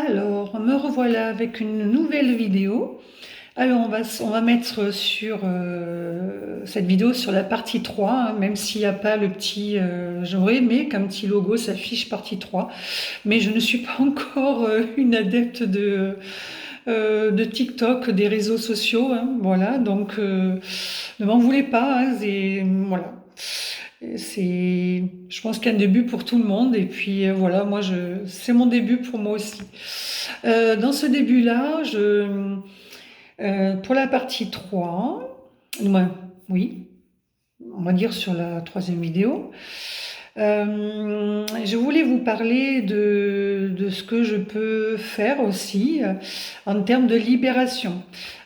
Alors, me revoilà avec une nouvelle vidéo. Alors, on va mettre sur cette vidéo sur la partie 3, hein, même s'il n'y a pas le petit... j'aurais aimé qu'un petit logo s'affiche partie 3, mais je ne suis pas encore une adepte de TikTok, des réseaux sociaux, hein, voilà, donc ne m'en voulez pas, hein, voilà. Je pense qu'un début pour tout le monde, et puis voilà, c'est mon début pour moi aussi. Dans ce début-là, pour la partie 3, ouais, oui, on va dire sur la troisième vidéo, je voulais vous parler de ce que je peux faire aussi en termes de libération.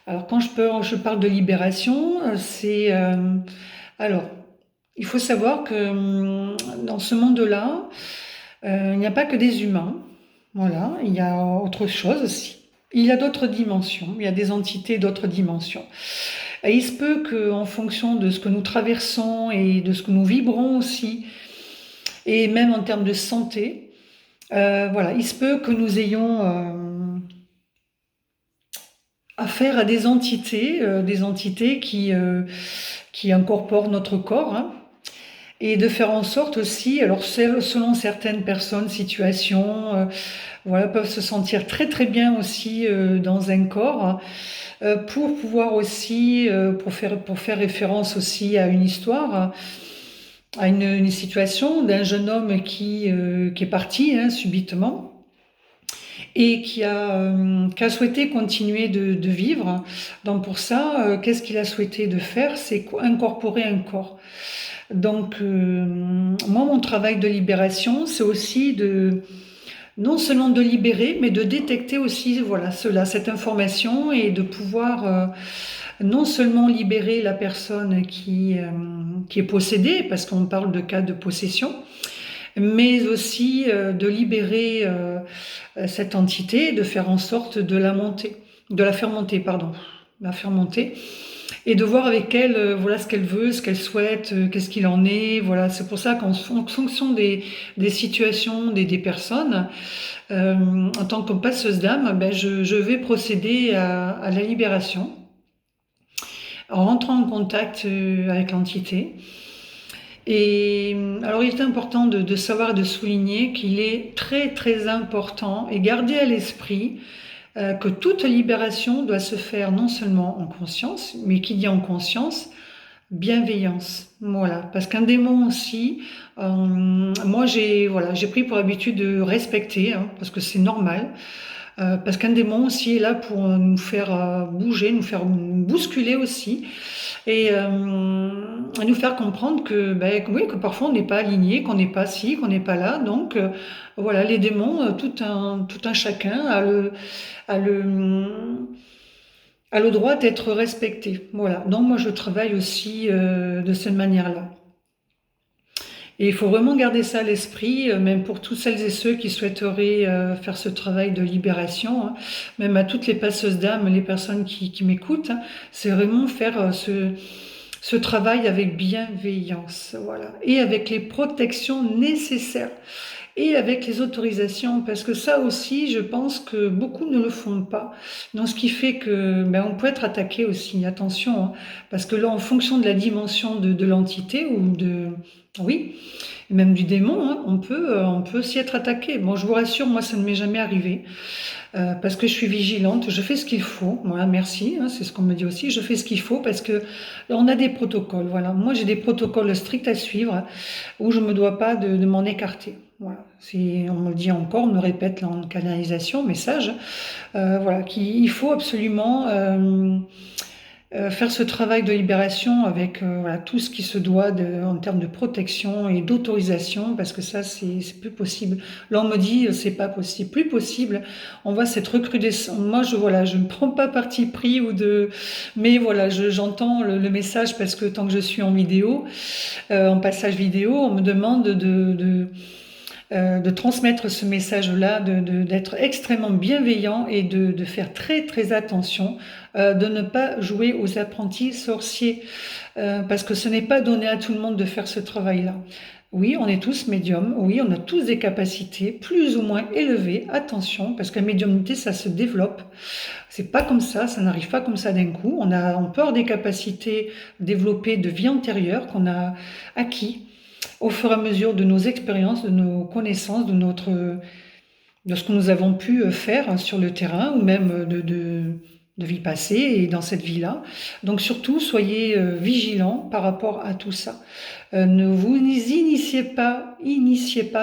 Alors quand je parle de libération, alors, il faut savoir que dans ce monde-là, il n'y a pas que des humains. Voilà, il y a autre chose aussi. Il y a d'autres dimensions, il y a des entités d'autres dimensions. Et il se peut qu'en fonction de ce que nous traversons et de ce que nous vibrons aussi, et même en termes de santé, voilà, il se peut que nous ayons affaire à des entités qui incorporent notre corps, hein, et de faire en sorte aussi, alors selon certaines personnes, situations, voilà, peuvent se sentir très très bien aussi dans un corps, pour pouvoir aussi, pour faire référence aussi à une histoire, à une situation d'un jeune homme qui est parti, hein, subitement, et qui a souhaité continuer de vivre. Donc pour ça, qu'est-ce qu'il a souhaité de faire? C'est incorporer un corps. Donc, moi, mon travail de libération, c'est aussi non seulement de libérer, mais de détecter aussi, voilà, cette information et de pouvoir non seulement libérer la personne qui est possédée, parce qu'on parle de cas de possession, mais aussi de libérer cette entité, de faire en sorte de la faire monter, pardon, la faire monter, et de voir avec elle, voilà ce qu'elle veut, ce qu'elle souhaite, qu'est-ce qu'il en est. Voilà, c'est pour ça qu'en fonction des situations, des personnes, en tant que passeuse d'âme, ben je vais procéder à la libération en rentrant en contact avec l'entité. Et alors, il est important de savoir et de souligner qu'il est très très important et garder à l'esprit que toute libération doit se faire non seulement en conscience, mais qui dit en conscience, bienveillance. Voilà, parce qu'un démon aussi, moi j'ai pris pour habitude de respecter, hein, parce que c'est normal. Parce qu'un démon aussi est là pour nous faire bouger, nous faire bousculer aussi, et nous faire comprendre que, ben, oui, que parfois on n'est pas aligné, qu'on n'est pas ci, qu'on n'est pas là. Donc voilà, les démons, tout un chacun a le droit d'être respecté. Voilà. Donc moi je travaille aussi de cette manière-là. Et il faut vraiment garder ça à l'esprit, même pour toutes celles et ceux qui souhaiteraient faire ce travail de libération, hein, même à toutes les passeuses d'âme, les personnes qui m'écoutent, hein, c'est vraiment faire ce travail avec bienveillance, voilà, et avec les protections nécessaires, et avec les autorisations, parce que ça aussi, je pense que beaucoup ne le font pas. Donc, ce qui fait que ben, on peut être attaqué aussi, attention, hein, parce que là, en fonction de la dimension de l'entité ou oui, et même du démon, hein, on peut s'y être attaqué. Bon, je vous rassure, moi, ça ne m'est jamais arrivé. Parce que je suis vigilante, je fais ce qu'il faut. Voilà, merci, hein, c'est ce qu'on me dit aussi. Je fais ce qu'il faut parce que on a des protocoles. Voilà, moi j'ai des protocoles stricts à suivre où je me dois pas de m'en écarter. Voilà, on me le dit encore, on me répète là en canalisation, message. Voilà, qu'il faut absolument faire ce travail de libération avec voilà, tout ce qui se doit en termes de protection et d'autorisation, parce que ça, c'est plus possible. Là, on me dit, c'est pas possible, plus possible. On voit cette recrudescence. Moi, je ne prends pas parti pris mais voilà, j'entends le message parce que tant que je suis en vidéo, en passage vidéo, on me demande de transmettre ce message-là, d'être extrêmement bienveillant et de faire très très attention, de ne pas jouer aux apprentis sorciers, parce que ce n'est pas donné à tout le monde de faire ce travail-là. Oui, on est tous médiums. Oui, on a tous des capacités plus ou moins élevées. Attention, parce que la médiumnité, ça se développe. C'est pas comme ça n'arrive pas comme ça d'un coup. On peut avoir des capacités développées de vie antérieure qu'on a acquis au fur et à mesure de nos expériences, de nos connaissances, de ce que nous avons pu faire sur le terrain ou même de vie passée et dans cette vie-là. Donc surtout, soyez vigilants par rapport à tout ça. Ne vous initiez pas,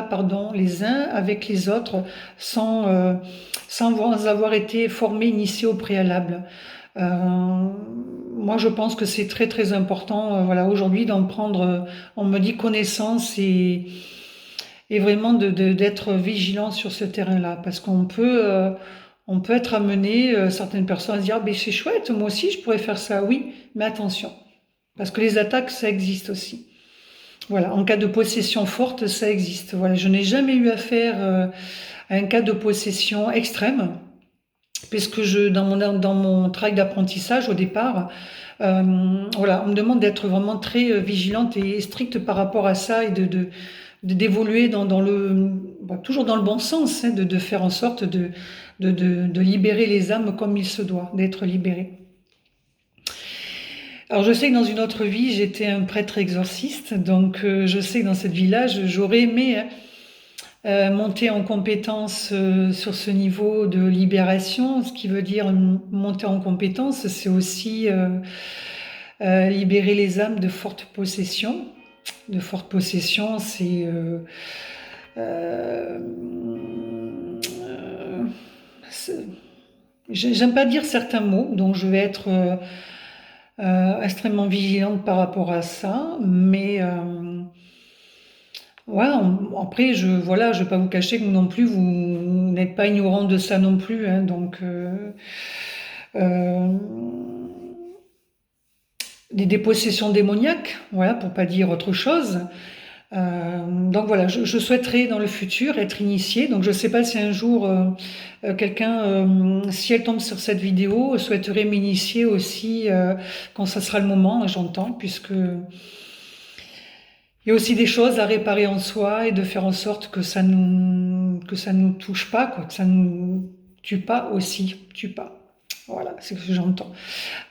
pardon, les uns avec les autres sans avoir été formés, initiés au préalable. Moi, je pense que c'est très très important, voilà, aujourd'hui d'en prendre, on me dit connaissance et vraiment d'être vigilant sur ce terrain-là, parce on peut être amené, certaines personnes à se dire, ah, ben, c'est chouette, moi aussi je pourrais faire ça, oui, mais attention, parce que les attaques, ça existe aussi. Voilà, en cas de possession forte, ça existe. Voilà, je n'ai jamais eu affaire à un cas de possession extrême, puisque dans mon travail d'apprentissage au départ, voilà, on me demande d'être vraiment très vigilante et stricte par rapport à ça et d'évoluer toujours dans le bon sens, hein, de faire en sorte de libérer les âmes comme il se doit, d'être libérées. Alors je sais que dans une autre vie, j'étais un prêtre exorciste, donc je sais que dans cette vie-là, j'aurais aimé monter en compétence sur ce niveau de libération. Ce qui veut dire monter en compétence, c'est aussi libérer les âmes de fortes possessions. De fortes possessions, euh, c'est- j'aime pas dire certains mots, donc je vais être extrêmement vigilante par rapport à ça, mais ouais, après, voilà, je vais pas vous cacher que non plus, vous n'êtes pas ignorant de ça non plus, hein, donc euh, des possessions démoniaques, voilà, pour pas dire autre chose. Donc voilà, je souhaiterais dans le futur être initiée. Donc je sais pas si un jour quelqu'un, si elle tombe sur cette vidéo, souhaiterait m'initier aussi quand ça sera le moment, j'entends, puisque il y a aussi des choses à réparer en soi et de faire en sorte que ça nous touche pas, quoi, que ça nous tue pas aussi, tue pas. Voilà, c'est ce que j'entends.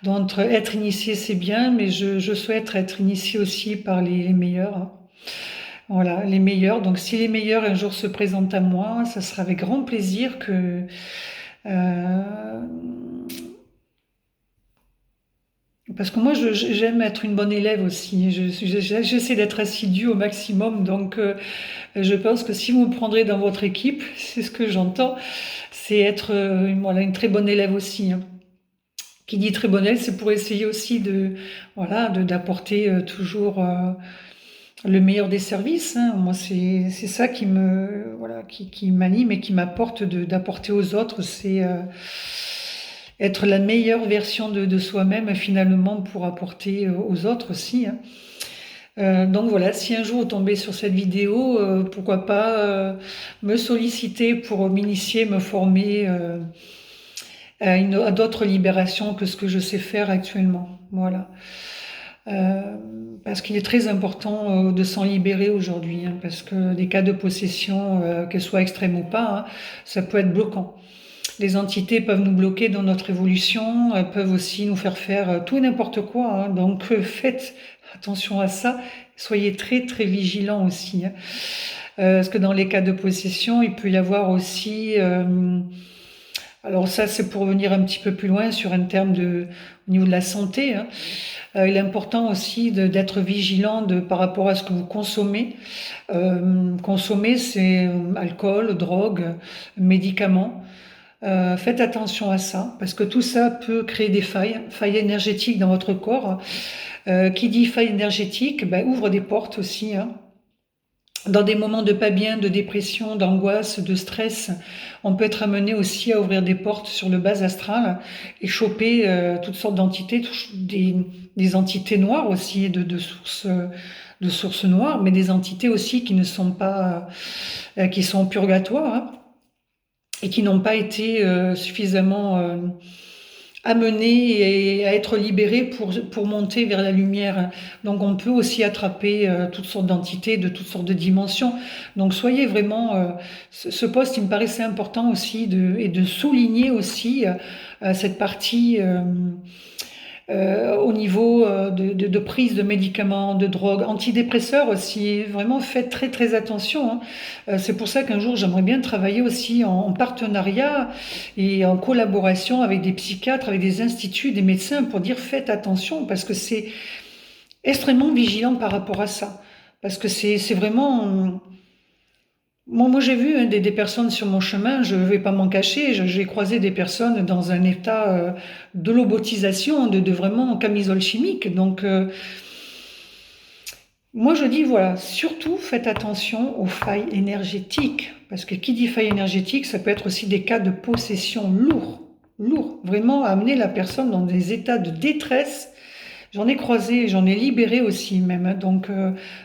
Donc être initié c'est bien, mais je souhaite être initié aussi par les meilleurs, hein. Voilà, les meilleurs. Donc si les meilleurs un jour se présentent à moi, ça sera avec grand plaisir que euh, parce que moi, j'aime être une bonne élève aussi. J'essaie d'être assidue au maximum. Donc, je pense que si vous me prendrez dans votre équipe, c'est ce que j'entends, c'est être voilà, une très bonne élève aussi, hein. Qui dit très bonne élève, c'est pour essayer aussi voilà, d'apporter toujours le meilleur des services, hein. Moi, c'est ça voilà, qui m'anime et qui m'apporte d'apporter aux autres. C'est être la meilleure version de soi-même finalement pour apporter aux autres aussi, hein. Donc voilà, si un jour vous tombez sur cette vidéo, pourquoi pas me solliciter pour m'initier, me former à d'autres libérations que ce que je sais faire actuellement. Voilà. Euh, Parce qu'il est très important de s'en libérer aujourd'hui, hein, parce que des cas de possession, qu'elles soient extrêmes ou pas, hein, ça peut être bloquant. Les entités peuvent nous bloquer dans notre évolution, elles peuvent aussi nous faire faire tout et n'importe quoi, hein. Donc faites attention à ça, soyez très très vigilants aussi, hein. Parce que dans les cas de possession, il peut y avoir aussi alors ça, c'est pour venir un petit peu plus loin sur un terme au niveau de la santé, hein. Il est important aussi d'être vigilant par rapport à ce que vous consommez. Consommer, c'est alcool, drogue, médicaments. Faites attention à ça, parce que tout ça peut créer des failles énergétiques dans votre corps. Qui dit faille énergétique, ben, ouvre des portes aussi, hein. Dans des moments de pas bien, de dépression, d'angoisse, de stress, on peut être amené aussi à ouvrir des portes sur le bas astral et choper toutes sortes d'entités, des entités noires aussi, de sources noires, mais des entités aussi qui ne sont pas, qui sont en purgatoire, hein, et qui n'ont pas été suffisamment amené et à être libéré pour monter vers la lumière. Donc on peut aussi attraper toutes sortes d'entités, de toutes sortes de dimensions. Donc soyez vraiment... ce poste, il me paraissait important aussi et de souligner aussi cette partie au niveau de prise de médicaments, de drogues, antidépresseurs aussi. Vraiment, faites très très attention, hein. C'est pour ça qu'un jour, j'aimerais bien travailler aussi en partenariat et en collaboration avec des psychiatres, avec des instituts, des médecins pour dire faites attention parce que c'est extrêmement vigilant par rapport à ça. Parce que c'est vraiment... Moi, j'ai vu hein, des personnes sur mon chemin, je ne vais pas m'en cacher, j'ai croisé des personnes dans un état de lobotisation, de vraiment camisole chimique. Donc, moi, je dis, voilà, surtout faites attention aux failles énergétiques. Parce que qui dit faille énergétique, ça peut être aussi des cas de possession lourds. Lourds. Vraiment amener la personne dans des états de détresse. J'en ai croisé, j'en ai libéré aussi même, hein. Donc,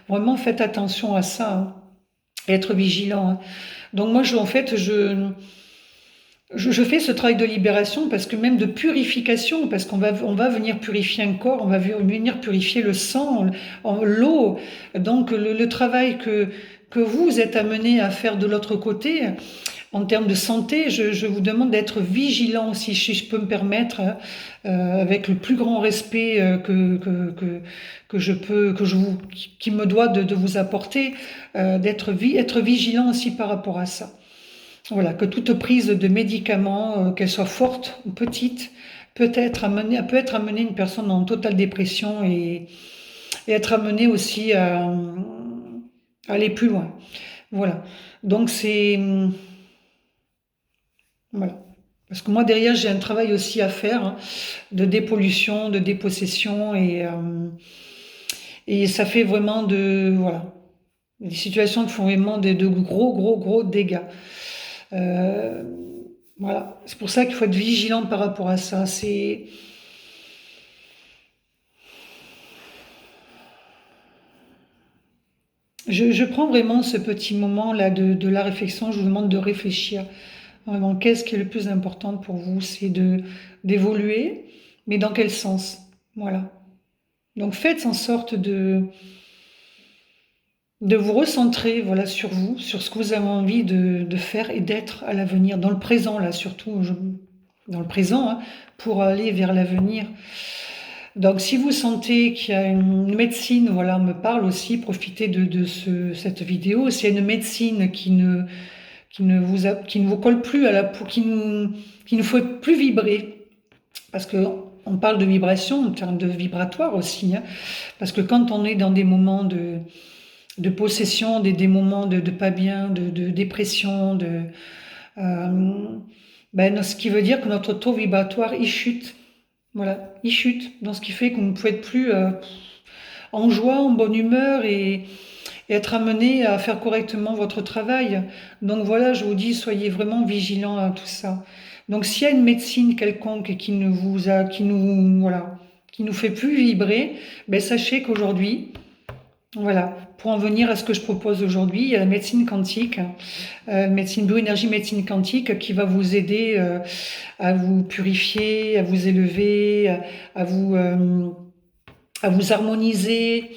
vraiment faites attention à ça, hein, et être vigilant, hein. Donc moi, en fait, je fais ce travail de libération parce que même de purification, parce on va venir purifier un corps, on va venir purifier le sang, l'eau. Donc le travail que vous êtes amené à faire de l'autre côté, en termes de santé, je vous demande d'être vigilant aussi, si je peux me permettre, hein, avec le plus grand respect que je peux, qui me doit de vous apporter, être vigilant aussi par rapport à ça. Voilà, que toute prise de médicaments, qu'elle soit forte ou petite, peut être amener une personne en totale dépression et être amenée aussi à aller plus loin. Voilà. Donc c'est voilà. Parce que moi derrière j'ai un travail aussi à faire, hein, de dépollution, de dépossession et ça fait vraiment voilà des situations qui font vraiment de gros dégâts. Euh, voilà, c'est pour ça qu'il faut être vigilant par rapport à ça. Je prends vraiment ce petit moment là de la réflexion. Je vous demande de réfléchir. Vraiment, qu'est-ce qui est le plus important pour vous? C'est d'évoluer, mais dans quel sens? Voilà. Donc faites en sorte de vous recentrer, voilà, sur vous, sur ce que vous avez envie de faire et d'être à l'avenir, dans le présent là surtout, dans le présent, hein, pour aller vers l'avenir. Donc si vous sentez qu'il y a une médecine, voilà, on me parle aussi, profitez cette vidéo, c'est une médecine qui ne vous colle plus à la peau, qui ne fait plus vibrer, parce que on parle de vibration en termes de vibratoire aussi, hein, parce que quand on est dans des moments de possession, des moments de pas bien, de dépression, euh, ce qui veut dire que notre taux vibratoire il chute. Voilà, il chute. Donc ce qui fait qu'on ne peut être plus en joie, en bonne humeur et être amené à faire correctement votre travail. Donc voilà, je vous dis, soyez vraiment vigilants à tout ça. Donc s'il y a une médecine quelconque qui nous fait plus vibrer, sachez qu'aujourd'hui, voilà, pour en venir à ce que je propose aujourd'hui, il y a la médecine quantique, médecine bioénergie, médecine quantique, qui va vous aider à vous purifier, à vous élever, à vous, euh, à vous harmoniser,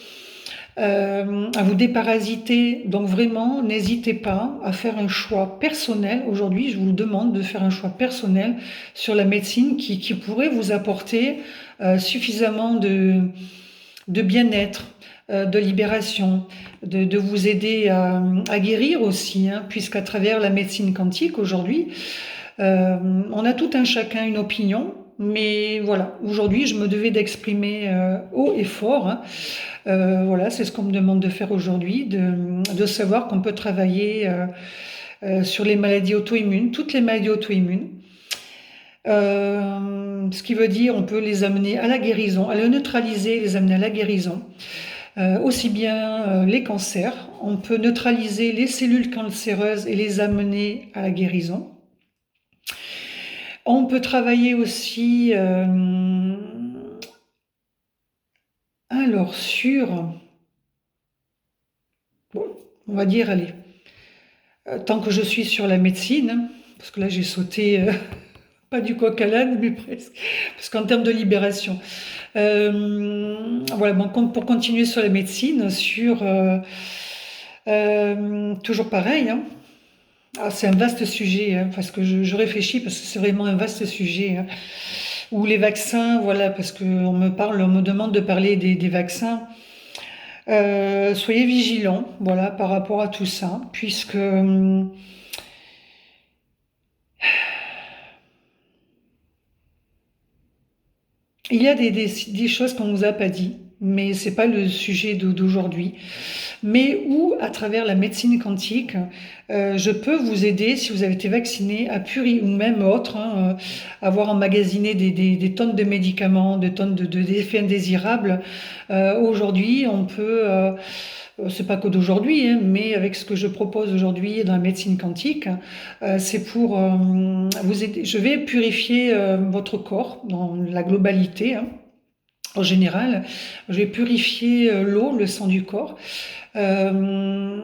à vous déparasiter. Donc vraiment, n'hésitez pas à faire un choix personnel. Aujourd'hui, je vous demande de faire un choix personnel sur la médecine qui pourrait vous apporter suffisamment de bien-être, de libération, de vous aider à guérir aussi, hein, puisqu'à travers la médecine quantique aujourd'hui, on a tout un chacun une opinion, mais voilà, aujourd'hui je me devais d'exprimer haut et fort, hein. Voilà, c'est ce qu'on me demande de faire aujourd'hui, de savoir qu'on peut travailler sur les maladies auto-immunes, toutes les maladies auto-immunes. Ce qui veut dire on peut les amener à la guérison, à les neutraliser, les amener à la guérison. Aussi bien les cancers, on peut neutraliser les cellules cancéreuses et les amener à la guérison. On peut travailler aussi alors sur, bon, on va dire, allez, tant que je suis sur la médecine, parce que là j'ai sauté Pas du coq à l'âne, mais presque. Parce qu'en termes de libération. Voilà, bon, pour continuer sur la médecine, toujours pareil, hein. Ah, c'est un vaste sujet, hein, parce que je réfléchis, parce que c'est vraiment un vaste sujet, hein. Ou les vaccins, voilà, parce on me demande de parler des vaccins. Soyez vigilants, voilà, par rapport à tout ça, puisque il y a des choses qu'on nous a pas dit, mais c'est pas le sujet d'aujourd'hui. Mais où, à travers la médecine quantique, je peux vous aider, si vous avez été vacciné, à purifier, ou même autre, hein, avoir emmagasiné des tonnes de médicaments, des tonnes d'effets indésirables. Aujourd'hui, on peut, c'est pas que d'aujourd'hui, hein, mais avec ce que je propose aujourd'hui dans la médecine quantique, c'est pour vous aider. Je vais purifier votre corps dans la globalité, hein. En général, je vais purifier l'eau, le sang du corps. Euh,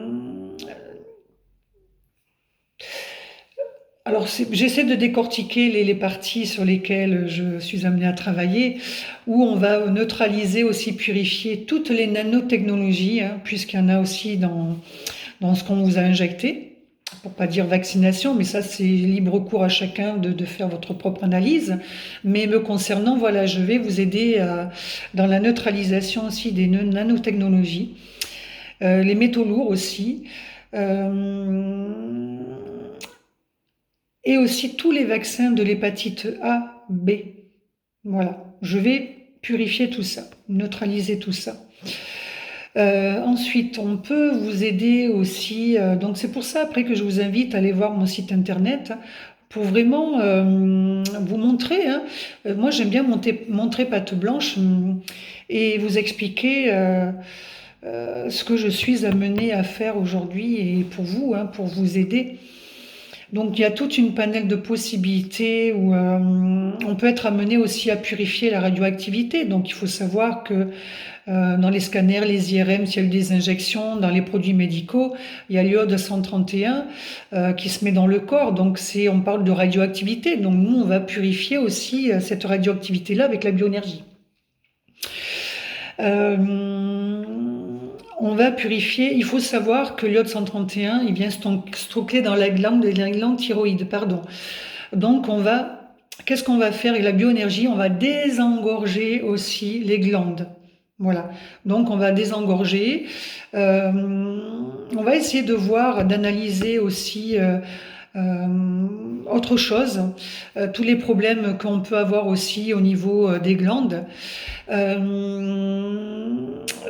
alors, j'essaie de décortiquer les parties sur lesquelles je suis amenée à travailler, où on va neutraliser aussi, purifier toutes les nanotechnologies, hein, puisqu'il y en a aussi dans ce qu'on vous a injecté. Pour pas dire vaccination, mais ça c'est libre cours à chacun de faire votre propre analyse. Mais me concernant, voilà, je vais vous aider dans la neutralisation aussi des nanotechnologies, les métaux lourds aussi. Euh, et aussi tous les vaccins de l'hépatite A, B. Voilà, je vais purifier tout ça, neutraliser tout ça. Ensuite, on peut vous aider aussi. Donc c'est pour ça après que je vous invite à aller voir mon site internet, hein, pour vraiment vous montrer, hein. Moi, j'aime bien montrer patte blanche, et vous expliquer ce que je suis amenée à faire aujourd'hui et pour vous, hein, pour vous aider. Donc il y a toute une panel de possibilités où on peut être amené aussi à purifier la radioactivité. Donc il faut savoir que dans les scanners, les IRM, s'il y a eu des injections, dans les produits médicaux, il y a l'iode 131 qui se met dans le corps. Donc on parle de radioactivité. Donc nous, on va purifier aussi cette radioactivité-là avec la bioénergie. Euh, on va purifier. Il faut savoir que l'iode 131, il vient stocker dans la glande thyroïde, pardon. Donc qu'est-ce qu'on va faire avec la bioénergie? On va désengorger aussi les glandes. Voilà. Donc on va désengorger. Euh, on va essayer de voir, d'analyser aussi autre chose, tous les problèmes qu'on peut avoir aussi au niveau des glandes. Euh,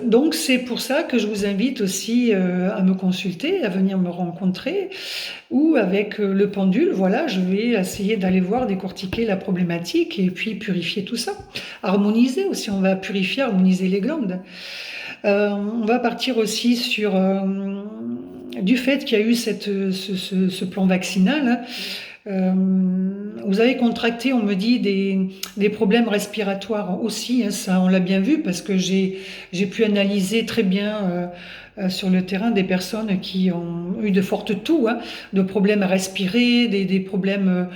donc c'est pour ça que je vous invite aussi à me consulter, à venir me rencontrer, ou avec le pendule, voilà, je vais essayer d'aller voir, décortiquer la problématique et puis purifier tout ça. Harmoniser aussi, on va purifier, harmoniser les glandes. On va partir aussi sur du fait qu'il y a eu ce plan vaccinal, hein. Vous avez contracté, on me dit, des problèmes respiratoires aussi, hein, ça on l'a bien vu parce que j'ai pu analyser très bien sur le terrain des personnes qui ont eu de fortes toux, hein, de problèmes à respirer, des problèmes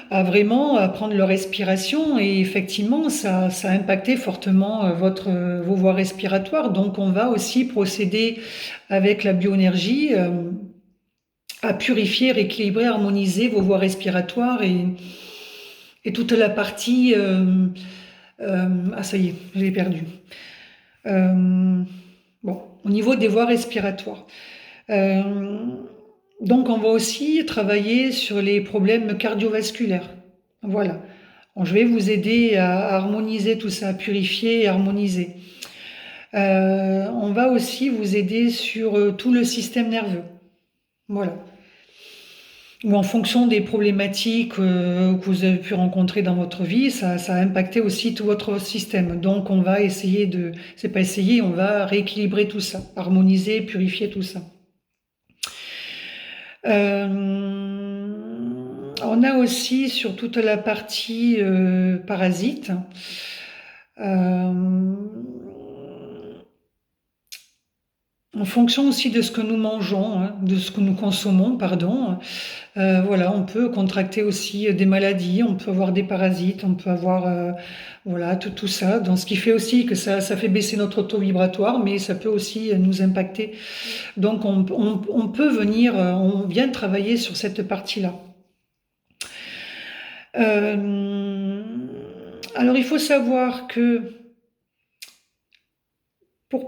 à vraiment à prendre leur respiration, et effectivement ça a impacté fortement vos voies respiratoires. Donc on va aussi procéder avec la bioénergie à purifier, rééquilibrer, harmoniser vos voies respiratoires et toute la partie ah ça y est, je l'ai perdu. Euh, bon, au niveau des voies respiratoires. Euh, donc on va aussi travailler sur les problèmes cardiovasculaires. Voilà. Bon, je vais vous aider à harmoniser tout ça, à purifier et harmoniser. On va aussi vous aider sur tout le système nerveux. Voilà. Ou en fonction des problématiques que vous avez pu rencontrer dans votre vie, ça a impacté aussi tout votre système. Donc on va essayer c'est pas essayer, on va rééquilibrer tout ça, harmoniser, purifier tout ça. On a aussi sur toute la partie parasite, euh, en fonction aussi de ce que nous mangeons, hein, de ce que nous consommons, pardon. Voilà, on peut contracter aussi des maladies, on peut avoir des parasites, on peut avoir voilà tout ça. Donc, ce qui fait aussi que ça fait baisser notre taux vibratoire, mais ça peut aussi nous impacter. Donc on peut venir, on vient travailler sur cette partie-là. Euh, alors il faut savoir que pour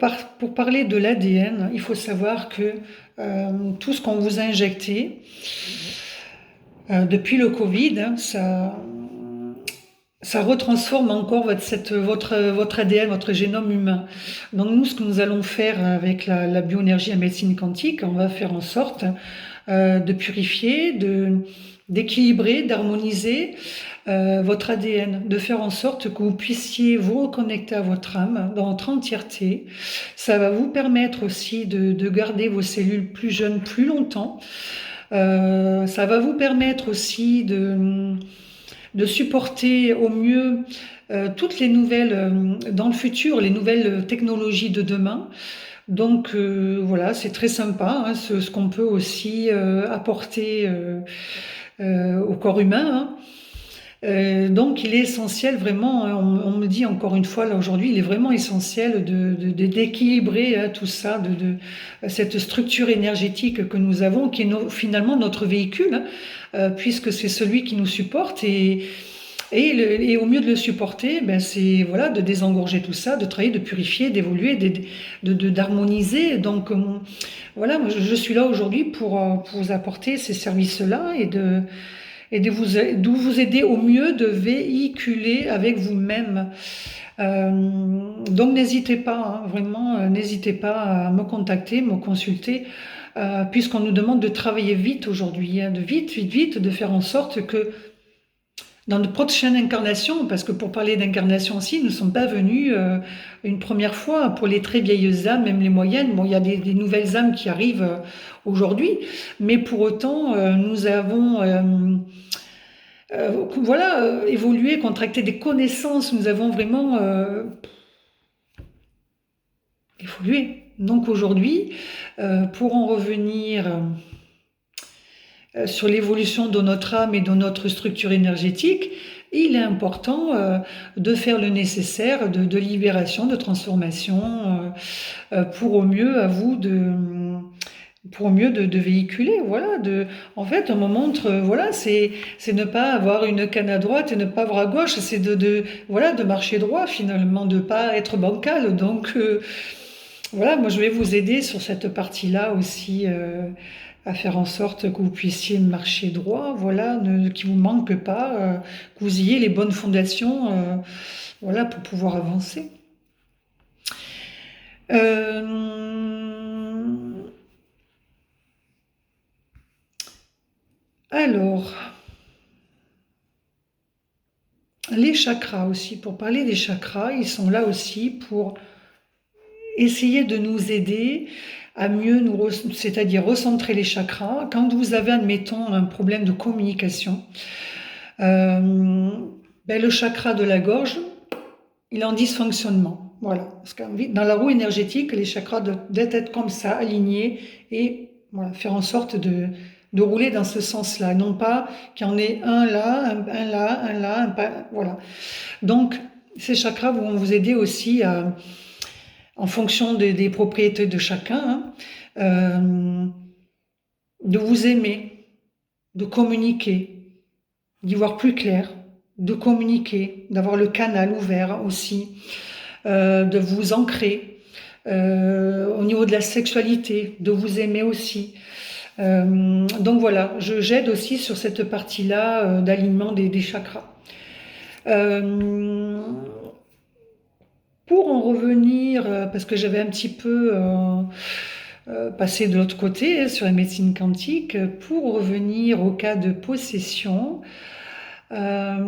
parler de l'ADN, il faut savoir que tout ce qu'on vous a injecté depuis le Covid, hein, ça retransforme encore votre ADN, votre génome humain. Donc nous, ce que nous allons faire avec la bioénergie et la médecine quantique, on va faire en sorte de purifier, d'équilibrer, d'harmoniser votre ADN, de faire en sorte que vous puissiez vous reconnecter à votre âme dans votre entièreté. Ça va vous permettre aussi de garder vos cellules plus jeunes plus longtemps. Ça va vous permettre aussi de supporter au mieux toutes les nouvelles, dans le futur, les nouvelles technologies de demain. Donc voilà, c'est très sympa, hein, ce qu'on peut aussi apporter au corps humain. Hein. Donc il est essentiel vraiment, hein, on me dit encore une fois là aujourd'hui, il est vraiment essentiel d'équilibrer tout ça, cette structure énergétique que nous avons, qui est finalement notre véhicule, hein, puisque c'est celui qui nous supporte et au mieux de le supporter, ben c'est voilà de désengorger tout ça, de travailler, de purifier, d'évoluer, d'harmoniser. Donc voilà, moi je suis là aujourd'hui pour vous apporter ces services-là et de vous aider au mieux de véhiculer avec vous-même. Donc n'hésitez pas, hein, vraiment, n'hésitez pas à me contacter, me consulter, puisqu'on nous demande de travailler vite aujourd'hui, hein, de vite, de faire en sorte que dans de prochaines incarnations, parce que pour parler d'incarnation aussi, nous ne sommes pas venus une première fois pour les très vieilles âmes, même les moyennes. Bon, il y a des nouvelles âmes qui arrivent aujourd'hui, mais pour autant, nous avons voilà, évolué, contracté des connaissances, nous avons vraiment évolué. Donc aujourd'hui, pour en revenir sur l'évolution de notre âme et de notre structure énergétique, il est important de faire le nécessaire de libération, de transformation, pour au mieux à vous pour mieux de véhiculer, voilà. En fait, on me montre, voilà, c'est ne pas avoir une canne à droite et ne pas avoir à gauche, c'est voilà, de marcher droit finalement, de pas être bancal. Donc voilà, moi je vais vous aider sur cette partie-là aussi. À faire en sorte que vous puissiez marcher droit, voilà, qu'il vous manque pas, que vous ayez les bonnes fondations, voilà, pour pouvoir avancer. Alors, les chakras aussi, pour parler des chakras, ils sont là aussi pour essayer de nous aider à mieux c'est-à-dire recentrer les chakras. Quand vous avez, admettons, un problème de communication, le chakra de la gorge, il est en dysfonctionnement. Voilà. Parce que dans la roue énergétique, les chakras doivent être comme ça, alignés, et voilà, faire en sorte de rouler dans ce sens-là. Non pas qu'il y en ait un là, un là, un là, voilà. Donc, ces chakras vont vous aider aussi en fonction des propriétés de chacun, hein, de vous aimer, de communiquer, d'y voir plus clair, de communiquer, d'avoir le canal ouvert aussi, de vous ancrer au niveau de la sexualité, de vous aimer aussi. Donc voilà, j'aide aussi sur cette partie-là d'alignement des chakras. Pour en revenir, parce que j'avais un petit peu passé de l'autre côté, hein, sur la médecine quantique, pour revenir au cas de possession, voilà,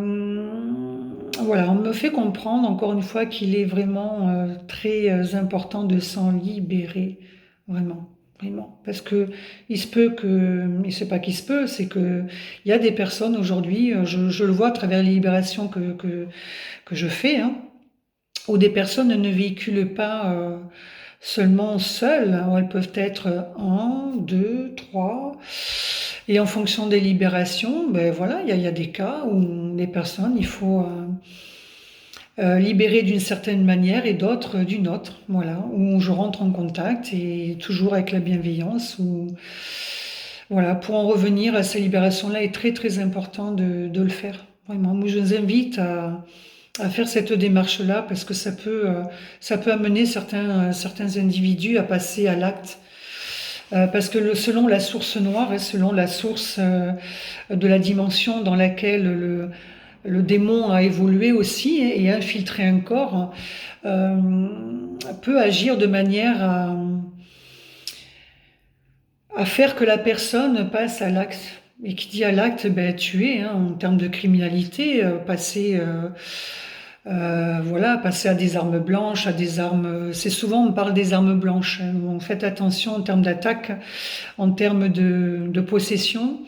on me fait comprendre encore une fois qu'il est vraiment très important de s'en libérer, vraiment. Vraiment. Parce que il se peut que, c'est pas qu'il se peut, c'est que il y a des personnes aujourd'hui, je le vois à travers les libérations que je fais, hein, où des personnes ne véhiculent pas seulement seules. Alors, elles peuvent être un, deux, trois. Et en fonction des libérations, ben voilà, il y a des cas où les personnes, il faut libérer d'une certaine manière et d'autres d'une autre. Voilà, où je rentre en contact et toujours avec la bienveillance. Voilà, pour en revenir à ces libérations-là, il est très très important de le faire. Vraiment, moi je vous invite à faire cette démarche-là parce que ça peut amener certains individus à passer à l'acte. Parce que selon la source noire et selon la source de la dimension dans laquelle le démon a évolué aussi et infiltré un corps, euh, peut agir de manière à faire que la personne passe à l'acte. Et qui dit à l'acte, ben, tuer, hein, en termes de criminalité, voilà, passer à des armes blanches, à des armes. C'est souvent on parle des armes blanches. Hein. Bon, faites attention en termes d'attaque, en termes de possession.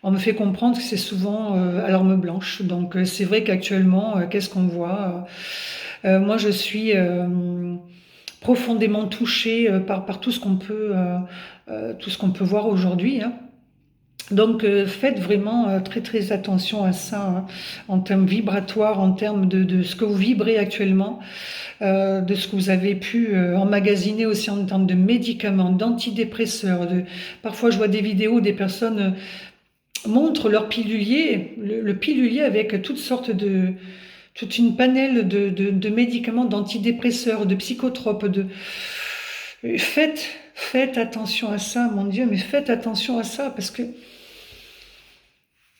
On me fait comprendre que c'est souvent à l'arme blanche. Donc c'est vrai qu'actuellement, qu'est-ce qu'on voit moi, je suis profondément touchée par tout ce qu'on peut voir aujourd'hui. Hein. Donc faites vraiment très très attention à ça hein, en termes vibratoires, en termes de ce que vous vibrez actuellement, de ce que vous avez pu emmagasiner aussi en termes de médicaments, d'antidépresseurs. Parfois je vois des vidéos où des personnes montrent leur pilulier, le pilulier avec toute une panelle de médicaments, d'antidépresseurs, de psychotropes. Faites attention à ça, mon Dieu, mais faites attention à ça parce que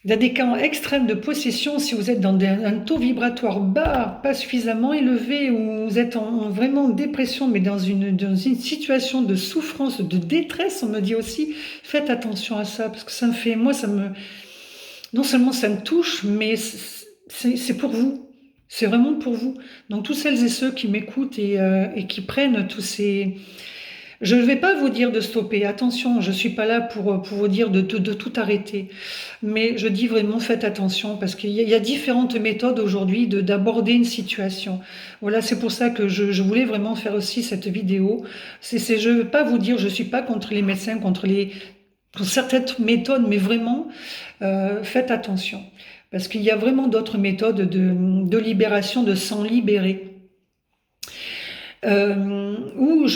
il y a des cas extrêmes de possession si vous êtes dans un taux vibratoire bas, pas suffisamment élevé, ou vous êtes vraiment en dépression, mais dans une situation de souffrance, de détresse, on me dit aussi, faites attention à ça, parce que ça me fait, moi, non seulement ça me touche, mais c'est pour vous. C'est vraiment pour vous. Donc tous celles et ceux qui m'écoutent et qui prennent tous ces... Je ne vais pas vous dire de stopper, attention, je ne suis pas là pour vous dire de tout arrêter. Mais je dis vraiment faites attention parce qu'il y a différentes méthodes aujourd'hui d'aborder une situation. Voilà, c'est pour ça que je voulais vraiment faire aussi cette vidéo. Je ne veux pas vous dire, je ne suis pas contre les médecins, contre certaines méthodes, mais vraiment faites attention. Parce qu'il y a vraiment d'autres méthodes de libération, de s'en libérer. Où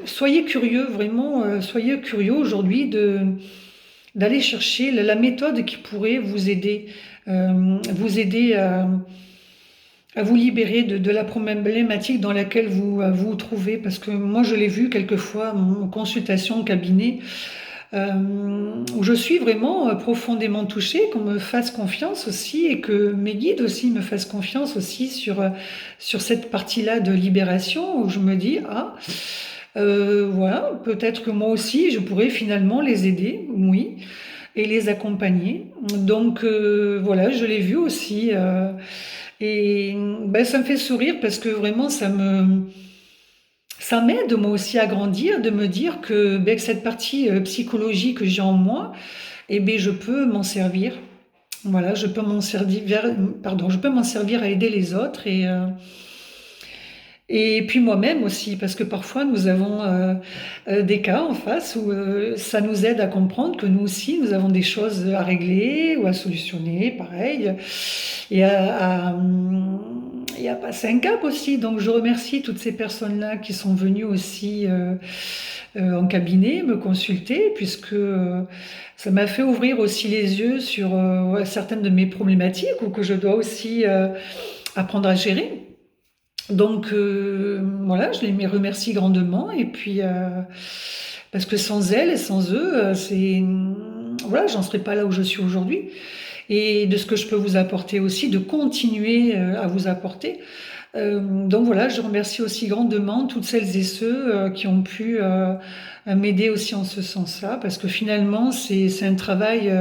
soyez curieux, vraiment, soyez curieux aujourd'hui d'aller chercher la méthode qui pourrait vous aider à vous libérer de la problématique dans laquelle vous vous trouvez. Parce que moi, je l'ai vu quelquefois en consultation au cabinet, où je suis vraiment profondément touchée, qu'on me fasse confiance aussi et que mes guides aussi me fassent confiance aussi sur cette partie-là de libération où je me dis, voilà, peut-être que moi aussi je pourrais finalement les aider, oui, et les accompagner. Donc voilà, je l'ai vu aussi et ben, ça me fait sourire parce que vraiment ça m'aide moi aussi à grandir, de me dire que, ben, que cette partie psychologie que j'ai en moi, eh ben, je peux m'en servir. Voilà, je peux m'en servir à aider les autres et puis moi-même aussi, parce que parfois nous avons des cas en face où ça nous aide à comprendre que nous aussi, nous avons des choses à régler ou à solutionner, pareil, et et à passer un cap aussi. Donc je remercie toutes ces personnes-là qui sont venues aussi en cabinet me consulter, puisque ça m'a fait ouvrir aussi les yeux sur ouais, certaines de mes problématiques ou que je dois aussi apprendre à gérer. Donc voilà, je les remercie grandement et puis parce que sans elles et sans eux, voilà, j'en serais pas là où je suis aujourd'hui et de ce que je peux vous apporter aussi, de continuer à vous apporter. Donc voilà, je remercie aussi grandement toutes celles et ceux qui ont pu m'aider aussi en ce sens-là, parce que finalement c'est un travail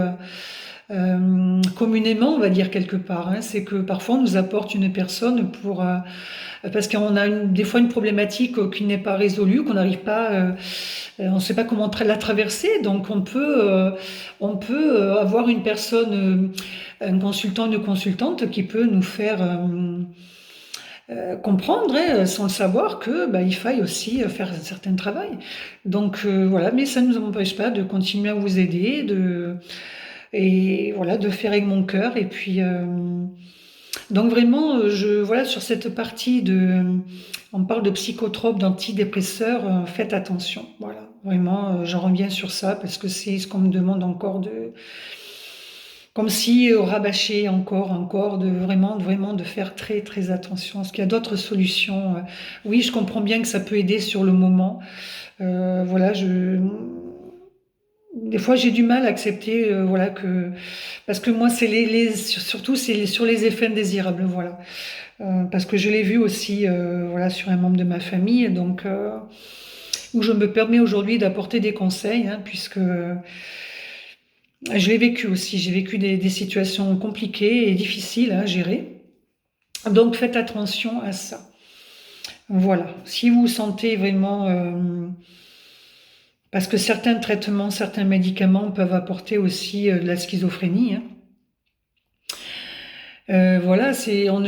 communément, on va dire quelque part. Hein. C'est que parfois on nous apporte une personne parce qu'on a des fois une problématique qui n'est pas résolue, qu'on n'arrive pas, on ne sait pas comment la traverser, donc on peut avoir une personne, un consultant, une consultante qui peut nous faire comprendre, hein, sans le savoir, que bah, il faille aussi faire un certain travail. Donc voilà, mais ça ne nous empêche pas de continuer à vous aider, et voilà, de faire avec mon cœur. Et puis donc vraiment, voilà, sur cette partie on parle de psychotropes, d'antidépresseurs, faites attention. Voilà, vraiment, j'en reviens sur ça parce que c'est ce qu'on me demande encore comme si rabâcher encore, de vraiment, vraiment de faire très, très attention. Est-ce qu'il y a d'autres solutions? Oui, je comprends bien que ça peut aider sur le moment. Voilà, des fois, j'ai du mal à accepter, voilà, parce que moi, c'est surtout, c'est sur les effets indésirables, voilà. Parce que je l'ai vu aussi, voilà, sur un membre de ma famille, donc, où je me permets aujourd'hui d'apporter des conseils, hein, puisque je l'ai vécu aussi. J'ai vécu des situations compliquées et difficiles à gérer. Donc, faites attention à ça. Voilà. Si vous sentez vraiment, parce que certains traitements, certains médicaments peuvent apporter aussi de la schizophrénie, hein. Voilà,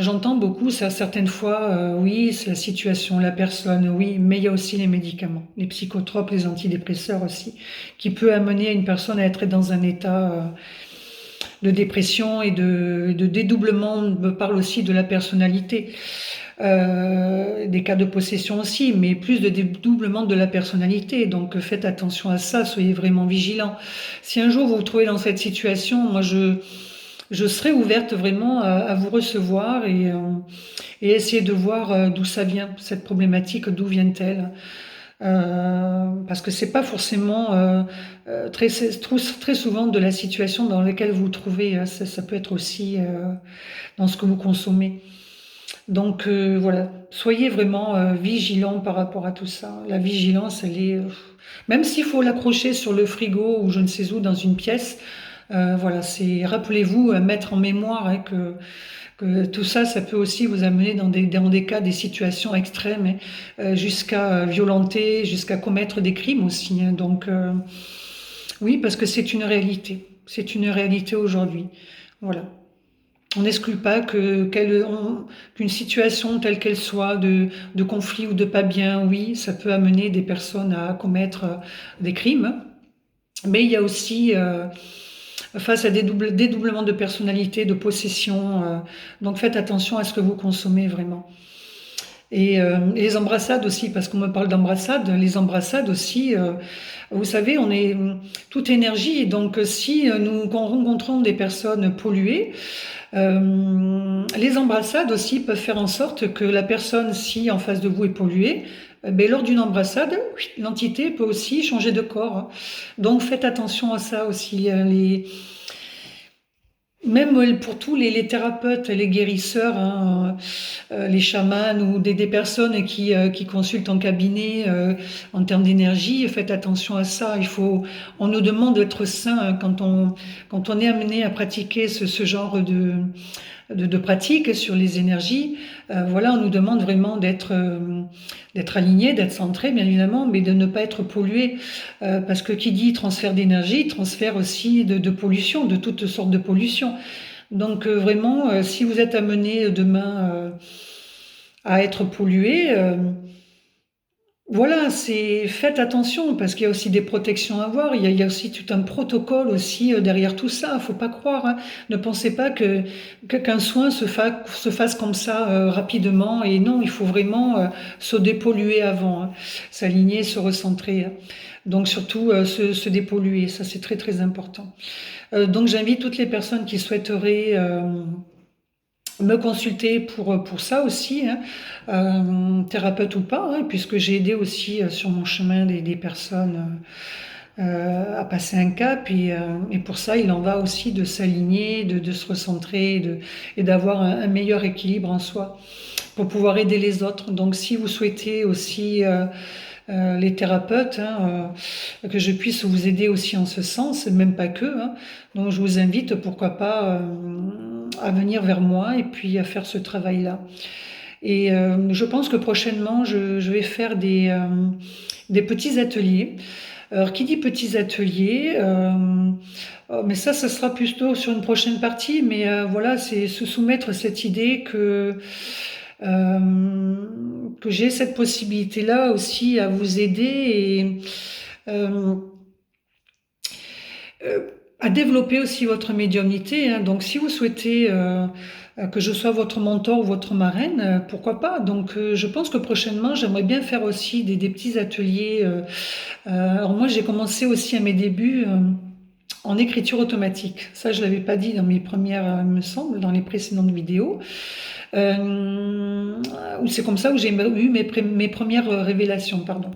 j'entends beaucoup ça certaines fois, oui, c'est la situation, la personne, oui, mais il y a aussi les médicaments, les psychotropes, les antidépresseurs aussi, qui peut amener une personne à être dans un état de dépression et de dédoublement. On me parle aussi de la personnalité, des cas de possession aussi, mais plus de dédoublement de la personnalité. Donc faites attention à ça, soyez vraiment vigilants. Si un jour vous vous trouvez dans cette situation, moi je serai ouverte vraiment à vous recevoir et essayer de voir d'où ça vient, cette problématique, d'où vient-elle. Parce que c'est pas forcément très souvent de la situation dans laquelle vous vous trouvez, hein. Ça peut être aussi dans ce que vous consommez. Donc voilà, soyez vraiment vigilants par rapport à tout ça. La vigilance, elle est... même s'il faut l'accrocher sur le frigo ou je ne sais où dans une pièce, voilà, rappelez-vous, mettre en mémoire, hein, que tout ça, ça peut aussi vous amener dans des cas, des situations extrêmes, hein, jusqu'à violenter, jusqu'à commettre des crimes aussi, hein. Donc oui, parce que c'est une réalité aujourd'hui. Voilà. On n'exclut pas qu'une situation telle qu'elle soit, de conflit ou de pas bien, oui, ça peut amener des personnes à commettre des crimes. Mais il y a aussi, face à des dédoublements de personnalité, de possession, donc faites attention à ce que vous consommez vraiment. Et les embrassades aussi, parce qu'on me parle d'embrassades, les embrassades aussi, vous savez, on est toute énergie, donc si nous rencontrons des personnes polluées, les embrassades aussi peuvent faire en sorte que la personne, si en face de vous est polluée, ben, lors d'une embrassade, l'entité peut aussi changer de corps, hein. Donc faites attention à ça aussi. Même pour tous les thérapeutes, les guérisseurs, hein, les chamans ou des personnes qui consultent en cabinet en termes d'énergie, faites attention à ça. On nous demande d'être sain, hein, quand on est amené à pratiquer ce genre de pratique sur les énergies. Voilà, on nous demande vraiment d'être aligné, d'être centré, bien évidemment, mais de ne pas être pollué, parce que qui dit transfert d'énergie, transfert aussi de pollution, de toutes sortes de pollution. Donc vraiment, si vous êtes amené demain à être pollué, voilà, faites attention parce qu'il y a aussi des protections à avoir. Il y a aussi tout un protocole aussi derrière tout ça. Faut pas croire, hein. Ne pensez pas qu'un soin se fasse comme ça rapidement. Et non, il faut vraiment se dépolluer avant, hein. S'aligner, se recentrer, hein. Donc surtout se dépolluer, ça c'est très très important. Donc j'invite toutes les personnes qui souhaiteraient me consulter pour ça aussi, hein, thérapeute ou pas, hein, puisque j'ai aidé aussi sur mon chemin des personnes à passer un cap, et pour ça il en va aussi de s'aligner, de se recentrer, et d'avoir un meilleur équilibre en soi pour pouvoir aider les autres. Donc si vous souhaitez aussi les thérapeutes, hein, que je puisse vous aider aussi en ce sens, même pas que, hein. Donc je vous invite, pourquoi pas, à venir vers moi et puis à faire ce travail-là. Et je pense que prochainement, je vais faire des petits ateliers. Alors, qui dit petits ateliers, mais ça sera plutôt sur une prochaine partie, mais voilà, c'est se soumettre à cette idée que que j'ai cette possibilité-là aussi à vous aider et euh, euh, à développer aussi votre médiumnité, hein. Donc, si vous souhaitez que je sois votre mentor ou votre marraine, pourquoi pas. Donc, je pense que prochainement, j'aimerais bien faire aussi des petits ateliers. Alors moi, j'ai commencé aussi à mes débuts en écriture automatique. Ça, je l'avais pas dit dans mes premières, il me semble, dans les précédentes vidéos. Euh, c'est comme ça où j'ai eu mes premières révélations, pardon.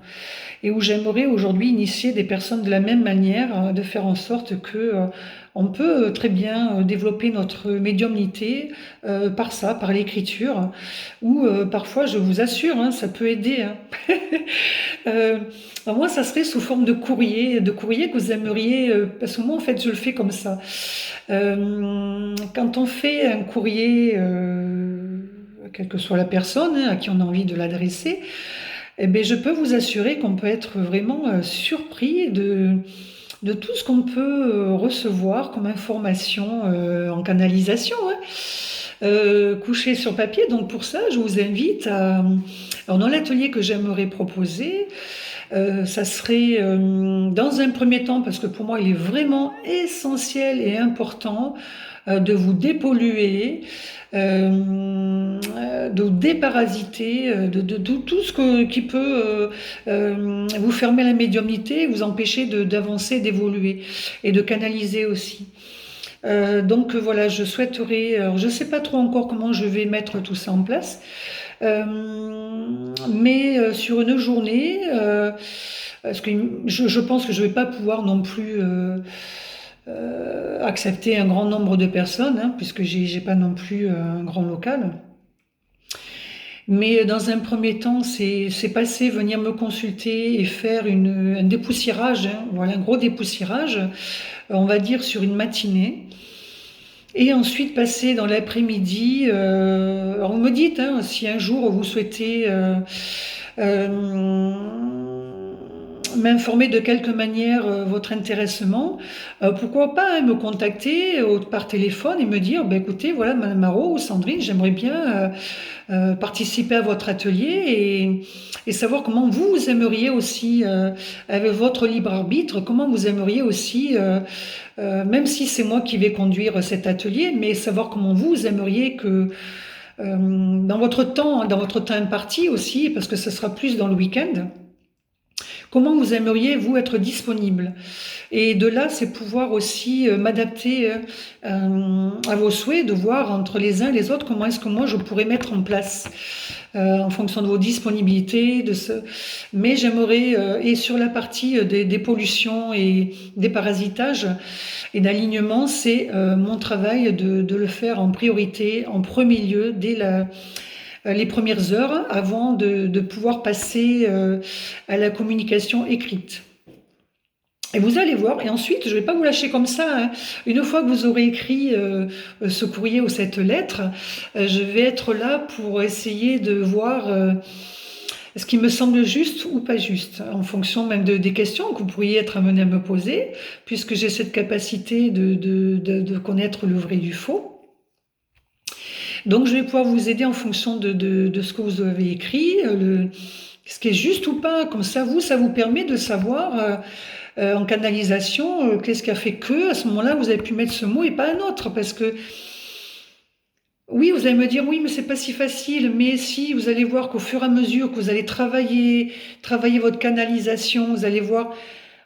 Et où j'aimerais aujourd'hui initier des personnes de la même manière, de faire en sorte que on peut très bien développer notre médiumnité par ça, par l'écriture, ou parfois, je vous assure, hein, ça peut aider, hein. Euh, moi, ça serait sous forme de courrier que vous aimeriez, parce que moi, en fait, je le fais comme ça. Quand on fait un courrier, quelle que soit la personne hein, à qui on a envie de l'adresser, eh bien, je peux vous assurer qu'on peut être vraiment surpris de tout ce qu'on peut recevoir comme information en canalisation, hein, couché sur papier. Donc pour ça, je vous invite à... Alors dans l'atelier que j'aimerais proposer, ça serait dans un premier temps, parce que pour moi il est vraiment essentiel et important de vous dépolluer, de déparasiter, de tout ce qui peut vous fermer la médiumnité, vous empêcher d'avancer, d'évoluer et de canaliser aussi. Donc voilà, je souhaiterais, alors je ne sais pas trop encore comment je vais mettre tout ça en place, euh, mais sur une journée, parce que je pense que je ne vais pas pouvoir non plus accepter un grand nombre de personnes, hein, puisque j'ai pas non plus un grand local. Mais dans un premier temps, c'est passer, venir me consulter et faire un dépoussiérage, hein, voilà, un gros dépoussiérage, on va dire sur une matinée. Et ensuite passer dans l'après-midi. Alors vous me dites hein, si un jour vous souhaitez euh, m'informer de quelque manière votre intéressement, pourquoi pas hein, me contacter par téléphone et me dire, bah, écoutez, voilà, Madame Marot ou Sandrine, j'aimerais bien participer à votre atelier et savoir comment vous aimeriez aussi, avec votre libre arbitre, comment vous aimeriez aussi, même si c'est moi qui vais conduire cet atelier, mais savoir comment vous aimeriez que dans votre temps imparti aussi, parce que ce sera plus dans le week-end, comment vous aimeriez, vous, être disponible? Et de là, c'est pouvoir aussi m'adapter à vos souhaits, de voir entre les uns et les autres comment est-ce que moi je pourrais mettre en place en fonction de vos disponibilités. Mais j'aimerais, et sur la partie des pollutions et des parasitages et d'alignement, c'est mon travail de le faire en priorité, en premier lieu, dès les premières heures, avant de pouvoir passer à la communication écrite. Et vous allez voir, et ensuite, je ne vais pas vous lâcher comme ça, hein. Une fois que vous aurez écrit ce courrier ou cette lettre, je vais être là pour essayer de voir ce qui me semble juste ou pas juste, en fonction même des questions que vous pourriez être amené à me poser, puisque j'ai cette capacité de connaître le vrai du faux. Donc je vais pouvoir vous aider en fonction de ce que vous avez écrit, ce qui est juste ou pas. Comme ça vous permet de savoir en canalisation qu'est-ce qui a fait que, à ce moment-là, vous avez pu mettre ce mot et pas un autre. Parce que, oui, vous allez me dire, oui, mais c'est pas si facile. Mais si, vous allez voir qu'au fur et à mesure que vous allez travailler votre canalisation, vous allez voir,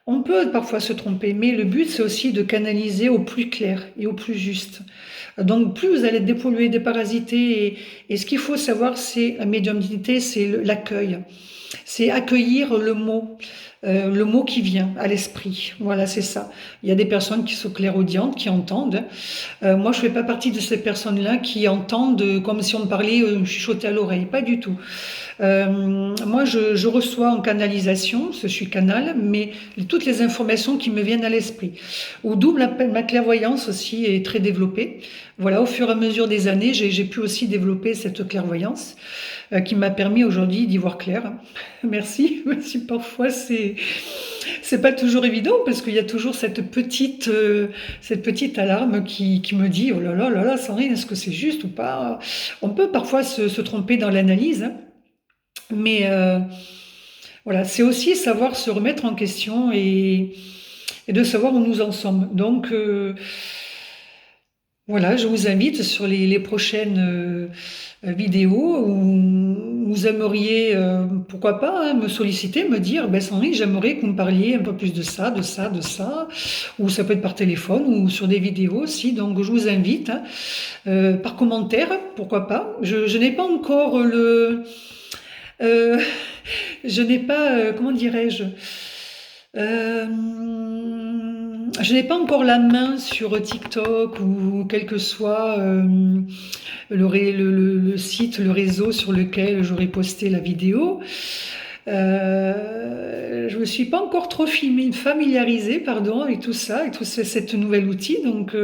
on peut parfois se tromper, mais le but, c'est aussi de canaliser au plus clair et au plus juste. Donc, plus vous allez dépolluer, déparasiter, et ce qu'il faut savoir, c'est la médiumnité, c'est l'accueil. C'est accueillir le mot qui vient à l'esprit. Voilà, c'est ça. Il y a des personnes qui sont clairaudientes, qui entendent. Moi, je ne fais pas partie de ces personnes-là qui entendent comme si on me parlait, me chuchotait à l'oreille. Pas du tout. Moi, je reçois en canalisation, je suis canal, mais toutes les informations qui me viennent à l'esprit. Au double, ma clairvoyance aussi est très développée. Voilà, au fur et à mesure des années, j'ai pu aussi développer cette clairvoyance qui m'a permis aujourd'hui d'y voir clair. Merci, même si parfois c'est c'est pas toujours évident parce qu'il y a toujours cette petite alarme qui me dit: «Oh là là, Sandrine, est-ce que c'est juste ou pas?» On peut parfois se tromper dans l'analyse, hein, mais voilà, c'est aussi savoir se remettre en question et de savoir où nous en sommes. Donc voilà, je vous invite sur les prochaines vidéos où vous aimeriez, pourquoi pas, hein, me solliciter, me dire, ben Sandrine, j'aimerais que vous me parliez un peu plus de ça, de ça, de ça, ou ça peut être par téléphone ou sur des vidéos aussi. Donc je vous invite, hein, par commentaire, pourquoi pas. Je n'ai pas encore euh, je n'ai pas, comment dirais-je, euh, je n'ai pas encore la main sur TikTok ou quel que soit le site, le réseau sur lequel j'aurais posté la vidéo. Je me suis pas encore trop familiarisée, pardon, avec tout ça, avec cet nouvel outil. Donc,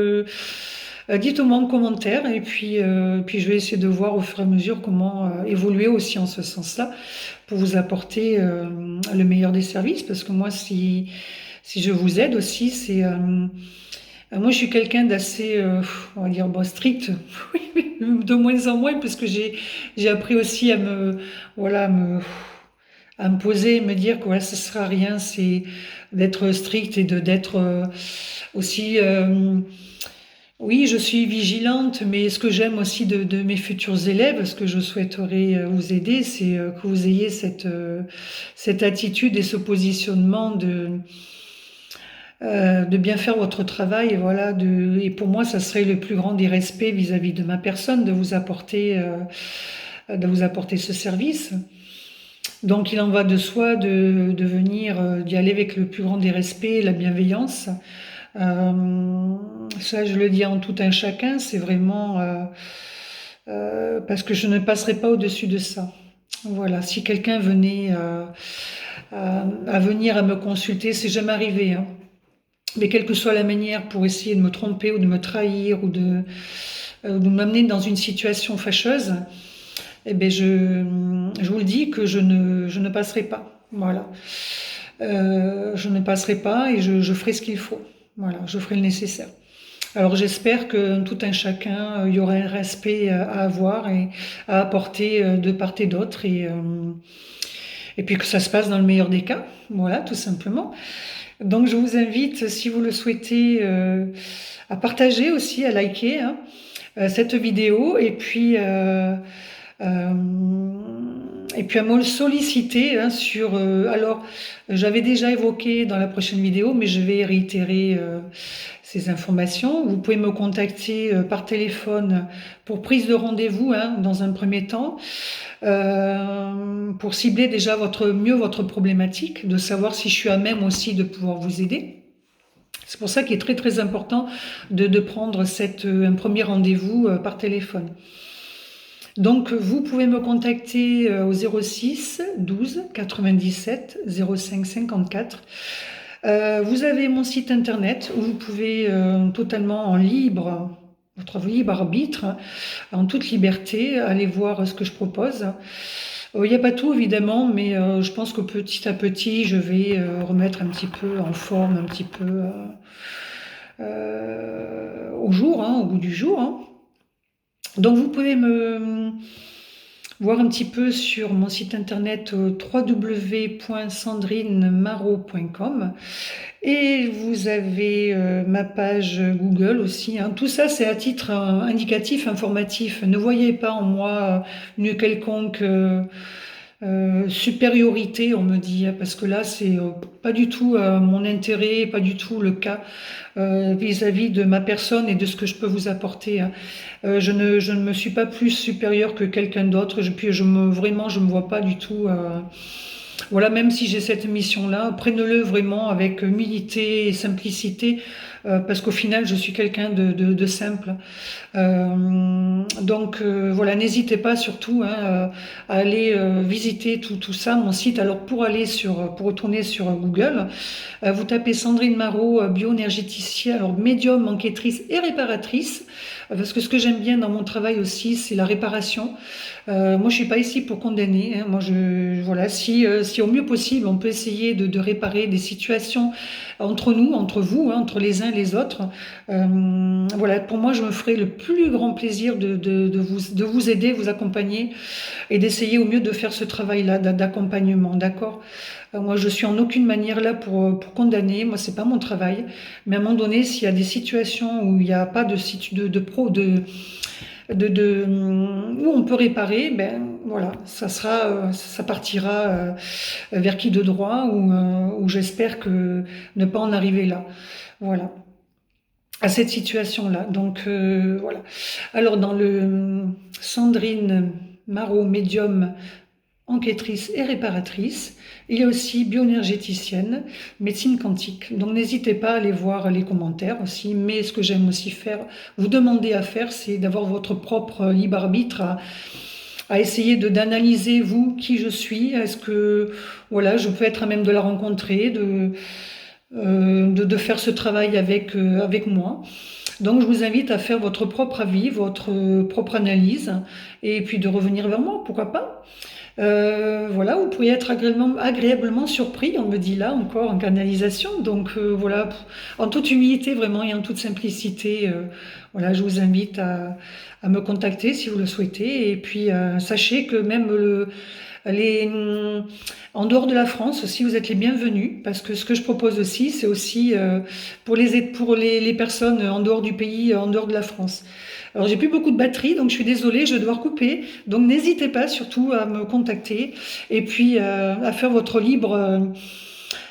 dites-moi en commentaire et puis je vais essayer de voir au fur et à mesure comment évoluer aussi en ce sens-là pour vous apporter le meilleur des services. Parce que moi, si je vous aide aussi, c'est moi, je suis quelqu'un d'assez, on va dire, bon, strict, oui, de moins en moins, parce que j'ai appris aussi voilà, à me poser, me dire que voilà, ça sert à rien, c'est d'être strict et d'être aussi. Oui, je suis vigilante, mais ce que j'aime aussi de mes futurs élèves, ce que je souhaiterais vous aider, c'est que vous ayez cette attitude et ce positionnement de bien faire votre travail. Et voilà, et pour moi, ça serait le plus grand des respects vis-à-vis de ma personne de vous apporter ce service. Donc, il en va de soi de venir, d'y aller avec le plus grand des respects, la bienveillance. Ça, je le dis en tout un chacun, c'est vraiment parce que je ne passerai pas au-dessus de ça. Voilà, si quelqu'un venait à venir à me consulter, c'est jamais arrivé, hein. Mais quelle que soit la manière pour essayer de me tromper ou de me trahir ou de m'amener dans une situation fâcheuse, eh ben je vous le dis que je ne passerai pas. Voilà. Je ne passerai pas et je ferai ce qu'il faut. Voilà, je ferai le nécessaire. Alors j'espère que tout un chacun, il y aura un respect à avoir et à apporter de part et d'autre et puis que ça se passe dans le meilleur des cas. Voilà, tout simplement. Donc je vous invite, si vous le souhaitez, à partager aussi, à liker, hein, cette vidéo euh, et puis à me solliciter, hein, sur. Alors, j'avais déjà évoqué dans la prochaine vidéo, mais je vais réitérer ces informations. Vous pouvez me contacter par téléphone pour prise de rendez-vous, hein, dans un premier temps, pour cibler déjà mieux votre problématique, de savoir si je suis à même aussi de pouvoir vous aider. C'est pour ça qu'il est très très important de prendre un premier rendez-vous par téléphone. Donc vous pouvez me contacter au 06 12 97 05 54. Vous avez mon site internet où vous pouvez totalement votre libre arbitre, en toute liberté, aller voir ce que je propose. Il n'y a pas tout évidemment, mais je pense que petit à petit, je vais remettre un petit peu en forme, un petit peu au jour, hein, au goût du jour, hein. Donc vous pouvez me voir un petit peu sur mon site internet www.sandrinemaro.com et vous avez ma page Google aussi, hein. Tout ça c'est à titre indicatif, informatif. Ne voyez pas en moi une quelconque supériorité, on me dit, hein, parce que là c'est pas du tout mon intérêt, pas du tout le cas vis-à-vis de ma personne et de ce que je peux vous apporter, hein. Je ne me suis pas plus supérieure que quelqu'un d'autre. Puis vraiment, je me vois pas du tout. Voilà, même si j'ai cette mission-là, prenez-le vraiment avec humilité et simplicité. parce qu'au final, je suis quelqu'un de simple. Voilà, n'hésitez pas surtout, hein, à aller visiter tout ça, mon site. Alors pour retourner sur Google, vous tapez Sandrine Marot, bioénergéticienne, alors médium, enquêtrice et réparatrice. Parce que ce que j'aime bien dans mon travail aussi, c'est la réparation. Moi, je suis pas ici pour condamner, hein. Moi, voilà, si au mieux possible, on peut essayer de réparer des situations entre nous, entre vous, hein, entre les uns et les autres. Voilà, pour moi, je me ferai le plus grand plaisir de vous aider, vous accompagner et d'essayer au mieux de faire ce travail-là d'accompagnement, d'accord? Moi, je suis en aucune manière là pour condamner. Moi, c'est pas mon travail. Mais à un moment donné, s'il y a des situations où il n'y a pas de pro, où on peut réparer, ben voilà, ça partira vers qui de droit, ou j'espère que ne pas en arriver là. Voilà, à cette situation-là. Donc voilà. Alors dans le Sandrine Marot, médium, enquêtrice et réparatrice. Il y a aussi bioénergéticienne, médecine quantique. Donc n'hésitez pas à aller voir les commentaires aussi. Mais ce que j'aime aussi faire, vous demander à faire, c'est d'avoir votre propre libre arbitre à essayer d'analyser vous qui je suis. Est-ce que voilà, je peux être à même de la rencontrer, de faire ce travail avec moi. Donc je vous invite à faire votre propre avis, votre propre analyse, et puis de revenir vers moi, pourquoi pas. Voilà, vous pourriez être agréablement surpris, on me dit là encore en canalisation. Donc voilà, en toute humilité vraiment et en toute simplicité, voilà, je vous invite à me contacter si vous le souhaitez. Et puis sachez que même les, en dehors de la France aussi, vous êtes les bienvenus, parce que ce que je propose aussi, c'est aussi pour les personnes en dehors du pays, en dehors de la France. Alors j'ai plus beaucoup de batterie, donc je suis désolée, je vais devoir couper. Donc n'hésitez pas surtout à me contacter et puis à faire votre libre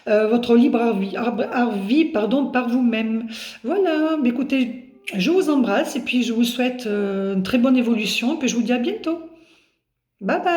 avis, pardon, par vous-même. Voilà, mais écoutez, je vous embrasse et puis je vous souhaite une très bonne évolution et puis je vous dis à bientôt. Bye bye.